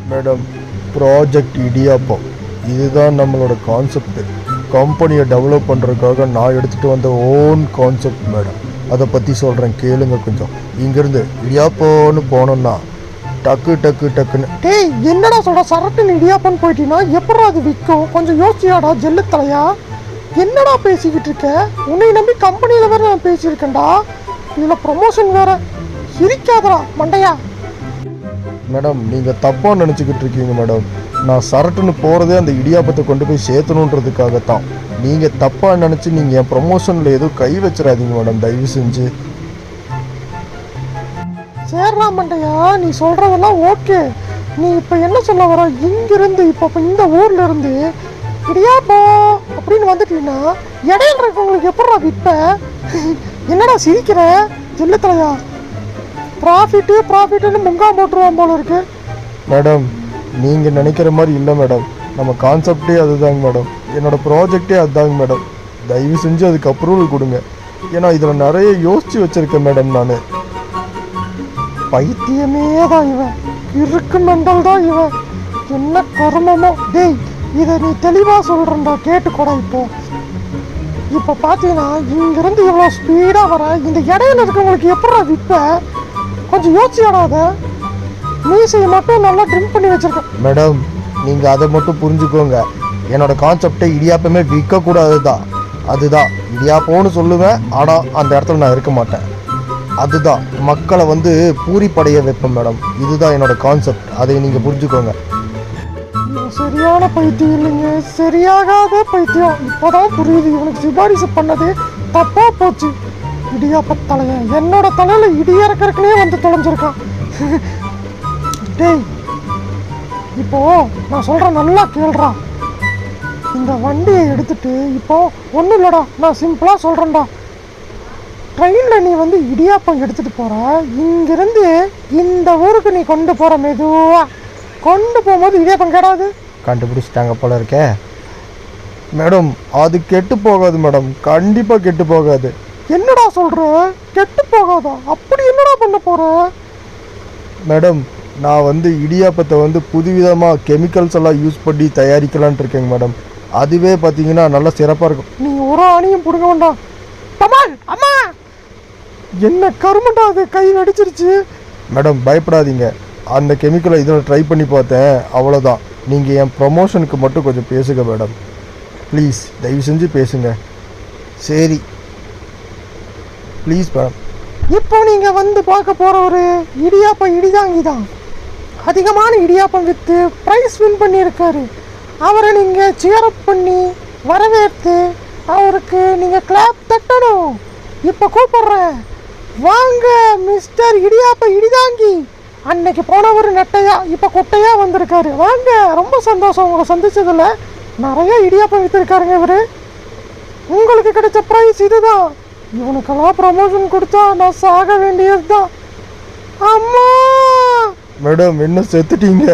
Madam, project idiyappam இதுதான் நம்மளோட concept. கம்பெனியை டெவலப் பண்ணுறதுக்காக நான் எடுத்துகிட்டு வந்த ஓன் கான்செப்ட் மேடம். அதை பற்றி சொல்கிறேன் கேளுங்க கொஞ்சம். இங்கேருந்து இடியாப்போன்னு போனோம்னா டக்கு டக்கு டக்குன்னு. டேய், என்னடா சொல்ற? சரட்டுன்னு இடியாப்பன்னு போயிட்டீங்கன்னா எப்படா அது விற்கும்? கொஞ்சம் யோசிச்சியாடா ஜெல்லு தலையா. என்னடா பேசிக்கிட்டு இருக்க? உன்னை நம்பி கம்பெனியில் வேற நான் பேசியிருக்கேன்டா. இதில் ப்ரமோஷன் வேற. சிரிக்காதடா மண்டையா. மேடம், நீங்கள் தப்பாக நினச்சிக்கிட்டு இருக்கீங்க மேடம். நான் சரட்டுன்னு போகிறதே அந்த இடியாப்பத்தை கொண்டு போய் சேர்த்தணுன்றதுக்காகத்தான். நீங்கள் தப்பாக நினச்சி நீங்கள் என் ப்ரமோஷனில் எதுவும் கை வச்சிடாதீங்க மேடம், தயவு செஞ்சு. சேர்றா மண்டையா, நீ சொல்கிறதெல்லாம் ஓகே. நீ இப்போ என்ன சொல்ல வர? இங்கிருந்து இப்போ இந்த ஊரில் இருந்து இடியாப்போ அப்படின்னு வந்துட்டீங்கன்னா இடையில இருக்கவங்களுக்கு எப்படா விற்ப? என்னடா சிரிக்கிற ஜெல்லு தலையா? ப்ராஃபிட்டுன்னு முங்கா போட்டுருவான் போல இருக்கு. மேடம், நீங்கள் நினைக்கிற மாதிரி இல்லை மேடம். நம்ம கான்செப்டே அதுதாங்க மேடம். என்னோடய ப்ராஜெக்டே அதுதாங்க மேடம். தயவு செஞ்சு அதுக்கு அப்ரூவல் கொடுங்க. ஏன்னா இதில் நிறைய யோசித்து வச்சுருக்கேன் மேடம். நான் பைத்தியமே தான் இவன். இருக்கு மெண்டல் தான் இவன். என்ன கர்மமோ. டேய், இதை நீ தெளிவாக சொல்கிறேன்டா, கேட்டுக்கூட. இப்போ பார்த்தீங்கன்னா இங்கிருந்து இவ்வளோ ஸ்பீடாக வர இந்த இடையில இருக்கவங்களுக்கு எப்படா விற்ப? கொஞ்சம் யோசிச்சாடாத. மீசையை மட்டும் நல்லா ட்ரிம் பண்ணி வச்சிருக்கேன் மேடம். நீங்கள் அதை மட்டும் புரிஞ்சுக்கோங்க. என்னோடய கான்செப்டை இடியாப்பமே விற்கக்கூடாது தான். அதுதான் இடியாப்போன்னு சொல்லுவேன், ஆனால் அந்த இடத்துல நான் இருக்க மாட்டேன். அதுதான் மக்களை வந்து பூரிப்படைய வைப்பேன் மேடம். இதுதான் என்னோடய கான்செப்ட். அதை நீங்கள் புரிஞ்சுக்கோங்க. சரியான பைத்தியம் இல்லைங்க, சரியாகாத பைத்தியம். இப்போதான் புரியுது இவனுக்கு சிபாரிசு பண்ணது தப்பா போச்சு. இடியாப்ப தலையன் என்னோட தலையில இடியறக்கறக்குனே வந்து தொலைஞ்சிருக்கான். டேய், இப்போ நான் சொல்கிறேன், நல்லா கேள்றா. இந்த வண்டியை எடுத்துட்டு இப்போ ஒன்றும் இல்லைடா, நான் சிம்பிளாக சொல்கிறேன்டா. ட்ரெயினில் நீ வந்து இடியாப்பம் எடுத்துகிட்டு போகிற. இங்கிருந்து இந்த ஊருக்கு நீ கொண்டு போகிற, மெதுவாக கொண்டு போகும்போது இடியாப்பம் கெடாது. கண்டுபிடிச்சிட்டாங்க போல இருக்கே மேடம். அது கெட்டு போகாது மேடம், கண்டிப்பாக கெட்டு போகாது. என்னடா சொல்கிற? கெட்டு போகாதா? அப்படி என்னடா பண்ண போகிற? மேடம், நான் வந்து இடியாப்பத்தை வந்து புதுவிதமாக கெமிக்கல்ஸ் எல்லாம் யூஸ் பண்ணி தயாரிக்கலான்ட்டு இருக்கேங்க மேடம். அதுவே பார்த்தீங்கன்னா நல்லா சிறப்பாக இருக்கும். நீ ஒரு ஆணியும் பிடுங்க வேண்டாம். அம்மா, என்ன கருமண்டா அது? கை அடிச்சிருச்சு. மேடம், பயப்படாதீங்க. அந்த கெமிக்கலை இதில் ட்ரை பண்ணி பார்த்தேன், அவ்வளோதான். நீங்கள் என் ப்ரமோஷனுக்கு மட்டும் கொஞ்சம் பேசுங்க மேடம், ப்ளீஸ். தயவு செஞ்சு பேசுங்க. சரி ப்ளீஸ் மேடம். இப்போ நீங்கள் வந்து பார்க்க போகிற ஒரு இடியாப்பம் இடிதாங்கி தான். அதிகமான இடியாப்பம் விற்று ப்ரைஸ் வின் பண்ணியிருக்காரு. அவரை நீங்கள் சியரப் பண்ணி வரவேற்று அவருக்கு நீங்கள் கிளாப் தட்டணும். இப்போ கூப்பிட்றேன், வாங்க மிஸ்டர் இடியாப்ப இடிதாங்கி. அன்னைக்கு போனவர் நெட்டையா, இப்போ குட்டையா வந்திருக்காரு. வாங்க, ரொம்ப சந்தோஷம் உங்களை சந்திச்சதில். நிறைய இடியாப்பம் விற்றுருக்காருங்க இவர். உங்களுக்கு கிடைச்ச ப்ரைஸ் இதுதான். இவனுக்கெல்லாம் ப்ரமோஷன் கொடுத்தா நான் சாக வேண்டியது தான். அம்மா மேடம், என்ன செத்துட்டீங்க?